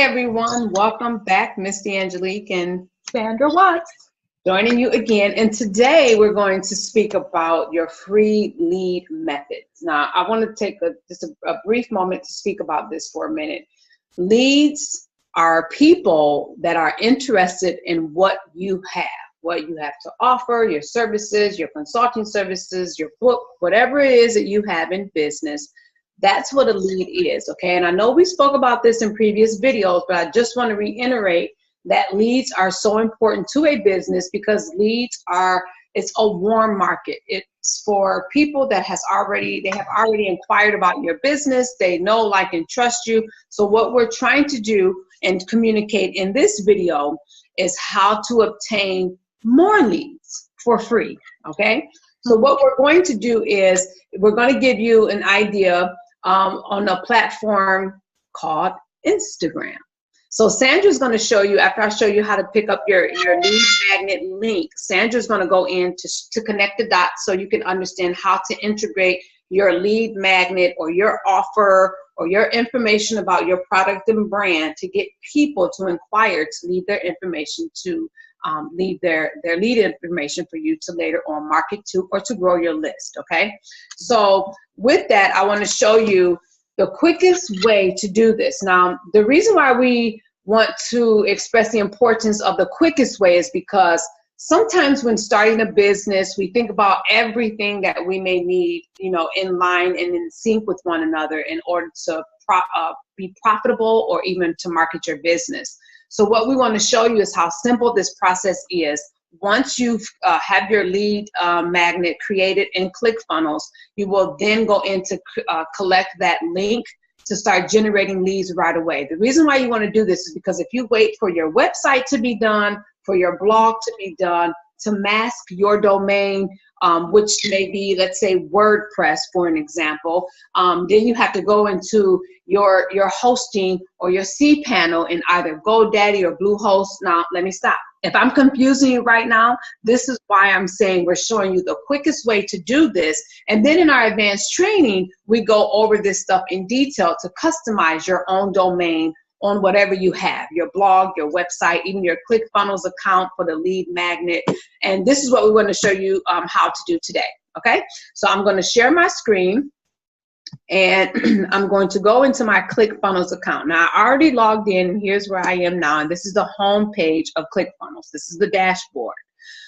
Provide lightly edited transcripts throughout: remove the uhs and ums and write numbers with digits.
everyone. Welcome back, Misty Angelique and Sandra Watts. Joining you again. And today we're going to speak about your free lead methods. Now, I want to take just a brief moment to speak about this for a minute. Leads are people that are interested in what you have to offer, your services, your consulting services, your book, whatever it is that you have in business. That's what a lead is, okay? And I know we spoke about this in previous videos, but I just want to reiterate that leads are so important to a business because it's a warm market. It's for people that have already inquired about your business. They know, like, and trust you. So what we're trying to do and communicate in this video is how to obtain more leads for free, okay? So what we're going to do is we're going to give you an idea on a platform called Instagram. So Sandra's going to show you, after I show you how to pick up your lead magnet link, Sandra's going to go in to connect the dots so you can understand how to integrate your lead magnet or your offer or your information about your product and brand to get people to inquire, to leave their information, to leave their lead information for you to later on market to or to grow your list, okay? So with that, I want to show you the quickest way to do this. Now, the reason why we want to express the importance of the quickest way is because sometimes when starting a business, we think about everything that we may need, in line and in sync with one another in order to be profitable or even to market your business. So what we want to show you is how simple this process is. Once you have your lead magnet created in ClickFunnels, you will then go in to collect that link to start generating leads right away. The reason why you want to do this is because if you wait for your website to be done, for your blog to be done, to mask your domain, which may be, let's say, WordPress, for an example, then you have to go into your hosting or your cPanel in either GoDaddy or Bluehost. Now, let me stop. If I'm confusing you right now, this is why I'm saying we're showing you the quickest way to do this. And then in our advanced training, we go over this stuff in detail to customize your own domain on whatever you have, your blog, your website, even your ClickFunnels account for the lead magnet. And this is what we want to show you how to do today, okay? So I'm going to share my screen and I'm going to go into my ClickFunnels account. Now, I already logged in. Here's where I am now, and this is the home page of ClickFunnels. This is the dashboard.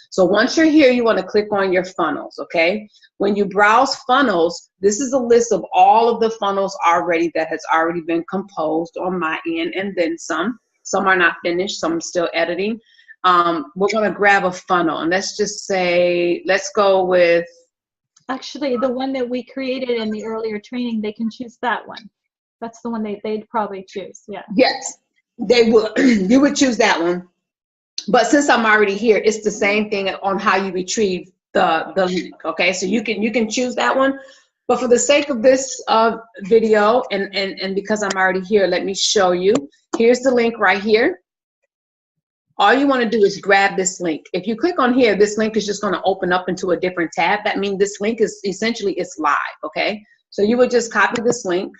So once you're here, you want to click on your funnels, okay? When you browse funnels, this is a list of all of the funnels that has already been composed on my end, and then some. Some are not finished, some I'm still editing. We're going to grab a funnel, and let's just say, let's go with... Actually, the one that we created in the earlier training, they can choose that one. That's the one they'd probably choose, yeah. Yes, they would. You would choose that one. But since I'm already here, it's the same thing on how you retrieve the link, okay? So you can choose that one. But for the sake of this video and because I'm already here, let me show you. Here's the link right here. All you want to do is grab this link. If you click on here, this link is just going to open up into a different tab. That means this link is essentially, it's live, okay? So you would just copy this link.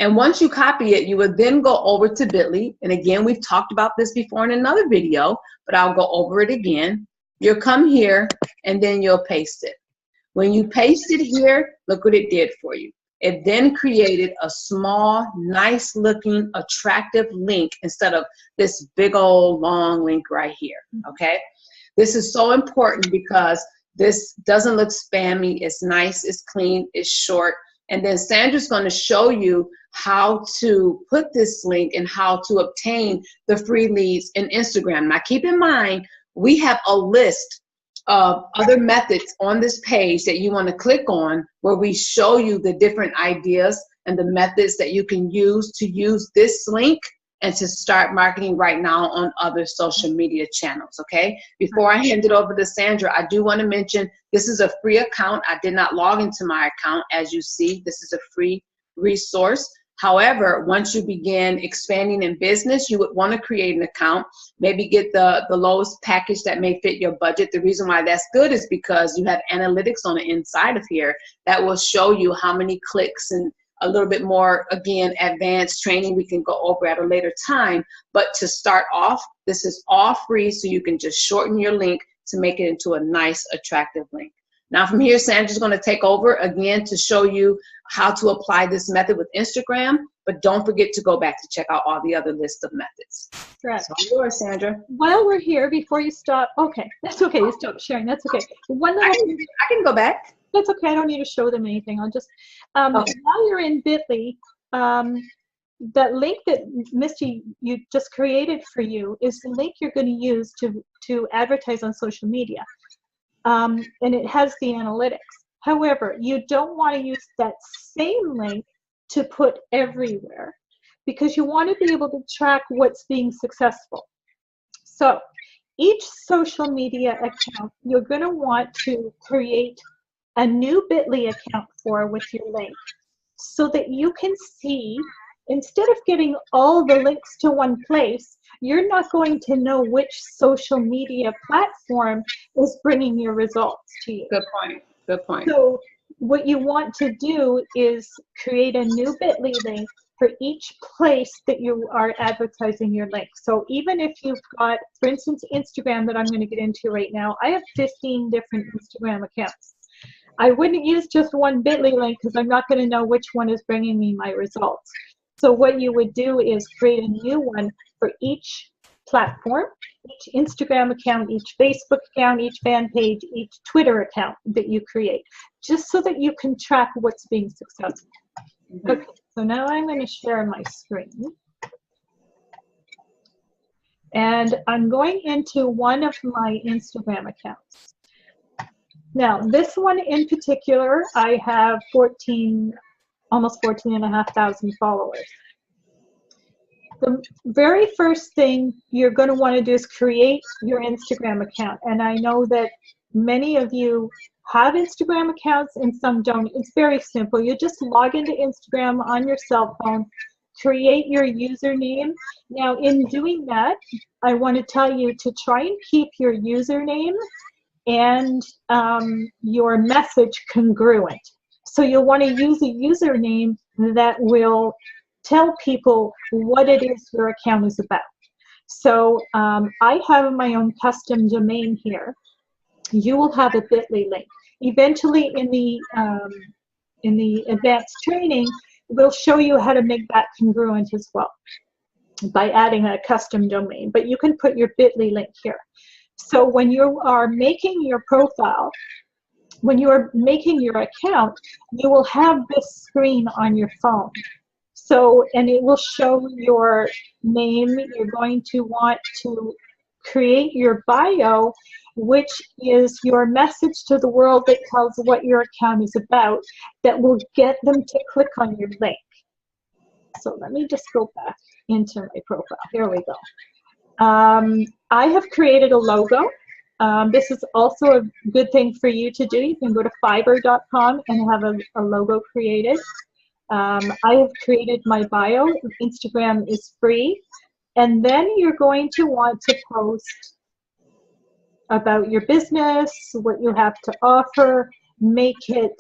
And once you copy it, you would then go over to Bitly. And again, we've talked about this before in another video, but I'll go over it again. You'll come here and then you'll paste it. When you paste it here, look what it did for you. It then created a small, nice looking, attractive link instead of this big old long link right here, okay? This is so important because this doesn't look spammy. It's nice, it's clean, it's short. And then Sandra's going to show you how to put this link and how to obtain the free leads in Instagram. Now, keep in mind, we have a list of other methods on this page that you want to click on where we show you the different ideas and the methods that you can use to use this link and to start marketing right now on other social media channels, okay? Before I hand it over to Sandra, I do want to mention this is a free account. I did not log into my account. As you see, this is a free resource. However, once you begin expanding in business, you would want to create an account, maybe get the lowest package that may fit your budget. The reason why that's good is because you have analytics on the inside of here that will show you how many clicks and a little bit more, again, advanced training we can go over at a later time. But to start off, this is all free, so you can just shorten your link to make it into a nice, attractive link. Now from here, Sandra's going to take over again to show you how to apply this method with Instagram, but don't forget to go back to check out all the other list of methods. Correct. So yours, Sandra. While we're here, before you stop, okay, that's okay, you stop sharing, that's okay. One little I can go back. That's okay, I don't need to show them anything. I'll just, Okay. while you're in Bitly, that link that Misty you just created for you is the link you're going to use to advertise on social media. And it has the analytics. However, you don't want to use that same link to put everywhere, because you want to be able to track what's being successful. So each social media account, you're going to want to create a new Bitly account for with your link, so that you can see, instead of getting all the links to one place, you're not going to know which social media platform is bringing your results to you. Good point. Good point. So what you want to do is create a new Bitly link for each place that you are advertising your link. So even if you've got, for instance, Instagram that I'm going to get into right now, I have 15 different Instagram accounts. I wouldn't use just one Bitly link because I'm not going to know which one is bringing me my results. So what you would do is create a new one for each platform, each Instagram account, each Facebook account, each fan page, each Twitter account that you create, just so that you can track what's being successful. Mm-hmm. Okay, so now I'm going to share my screen. And I'm going into one of my Instagram accounts. Now, this one in particular, I have almost 14,500 followers. The very first thing you're going to want to do is create your Instagram account. And I know that many of you have Instagram accounts and some don't. It's very simple. You just log into Instagram on your cell phone, create your username. Now, in doing that, I want to tell you to try and keep your username and your message congruent. So you'll want to use a username that will tell people what it is your account is about. So I have my own custom domain here. You will have a Bitly link. Eventually in the advanced training, we'll show you how to make that congruent as well by adding a custom domain. But you can put your Bitly link here. So when you are making your profile, when you are making your account, you will have this screen on your phone. So, and it will show your name. You're going to want to create your bio, which is your message to the world that tells what your account is about, that will get them to click on your link. So let me just go back into my profile. Here we go. I have created a logo. This is also a good thing for you to do. You can go to fiverr.com and have a logo created. I have created my bio. Instagram is free. And then you're going to want to post about your business, what you have to offer. Make it,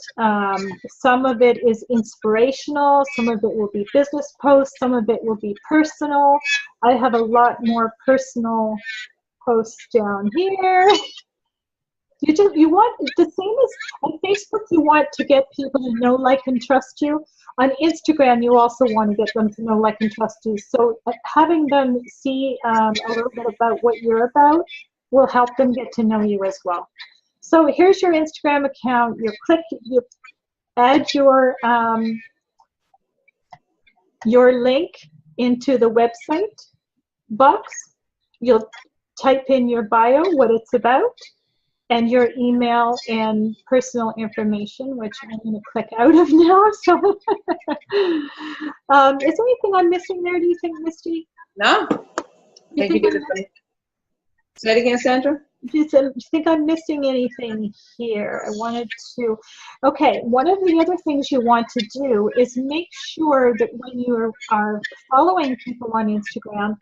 some of it is inspirational, some of it will be business posts, some of it will be personal. I have a lot more personal posts down here. You want the same as on Facebook, you want to get people to know, like, and trust you. On Instagram, you also want to get them to know, like, and trust you. So having them see a little bit about what you're about will help them get to know you as well. So here's your Instagram account. You add your link into the website box. You'll type in your bio, what it's about, and your email and personal information, which I'm going to click out of now. So, is there anything I'm missing there, do you think, Misty? No. Thank you. Say it again, Sandra. Do you think I'm missing anything here? I wanted to. Okay, one of the other things you want to do is make sure that when you are following people on Instagram,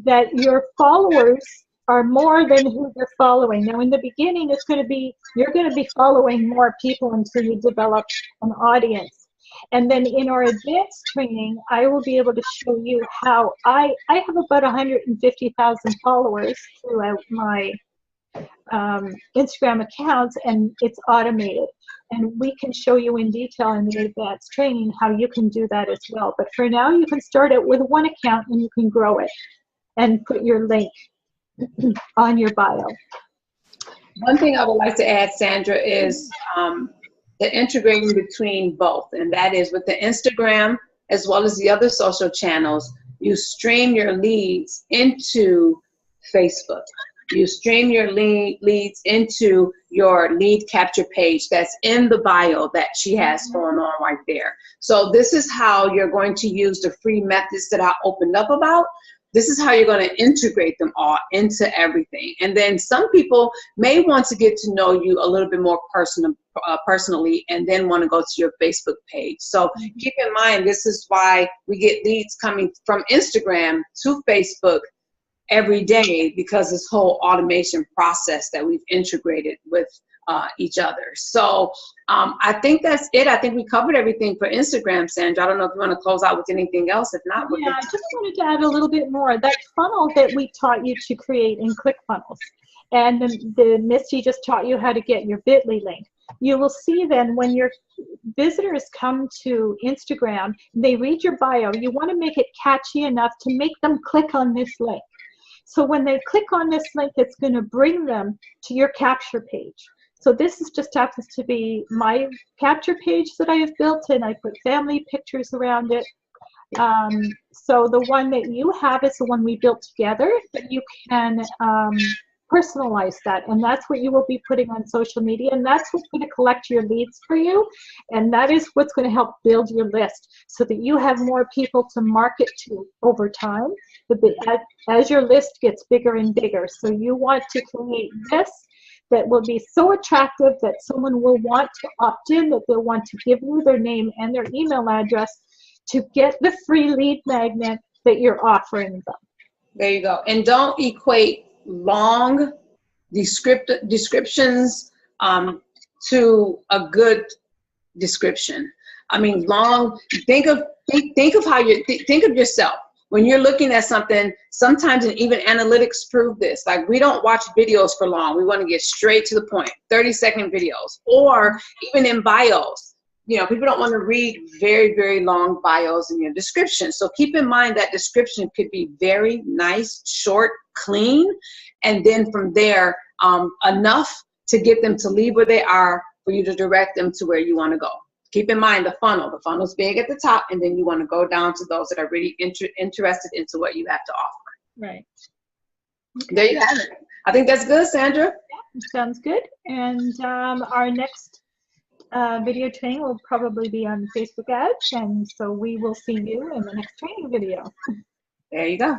that your followers are more than who you're following. Now, in the beginning, you're going to be following more people until you develop an audience. And then in our advanced training, I will be able to show you how I have about 150,000 followers throughout my Instagram accounts, and it's automated. And we can show you in detail in the advanced training how you can do that as well. But for now, you can start it with one account and you can grow it and put your link on your bio. One thing I would like to add, Sandra, is the integrating between both, and that is with the Instagram as well as the other social channels, you stream your leads into Facebook. You stream your leads into your lead capture page that's in the bio that she has going on right there. So this is how you're going to use the free methods that I opened up about. This is how you're going to integrate them all into everything. And then some people may want to get to know you a little bit more personally and then want to go to your Facebook page. So keep in mind, this is why we get leads coming from Instagram to Facebook every day, because this whole automation process that we've integrated with each other. So I think that's it. I think we covered everything for Instagram, Sandra. I don't know if you want to close out with anything else. If not, yeah, I just wanted to add a little bit more. That funnel that we taught you to create in ClickFunnels, and the Misty just taught you how to get your bit.ly link. You will see then when your visitors come to Instagram, they read your bio, you want to make it catchy enough to make them click on this link. So when they click on this link, it's going to bring them to your capture page. So this is just happens to be my capture page that I have built, and I put family pictures around it. So the one that you have is the one we built together, but you can personalize that, and that's what you will be putting on social media, and that's what's going to collect your leads for you, and that is what's going to help build your list so that you have more people to market to over time, as your list gets bigger and bigger. So you want to create this that will be so attractive that someone will want to opt in, that they'll want to give you their name and their email address to get the free lead magnet that you're offering them. There you go. And don't equate long descriptions to a good description. I mean, long. Think of how you think of yourself when you're looking at something. Sometimes, and even analytics prove this. Like, we don't watch videos for long. We want to get straight to the point. 30-second videos, or even in bios. You know, people don't want to read very, very long bios in your description. So keep in mind that description could be very nice, short, clean, and then from there, enough to get them to leave where they are for you to direct them to where you want to go. Keep in mind the funnel. The funnel's big at the top, and then you want to go down to those that are really interested into what you have to offer. Right. Okay. There you have it. I think that's good, Sandra. Yeah, sounds good. And our next video training will probably be on Facebook ads, and so we will see you in the next training video. There you go.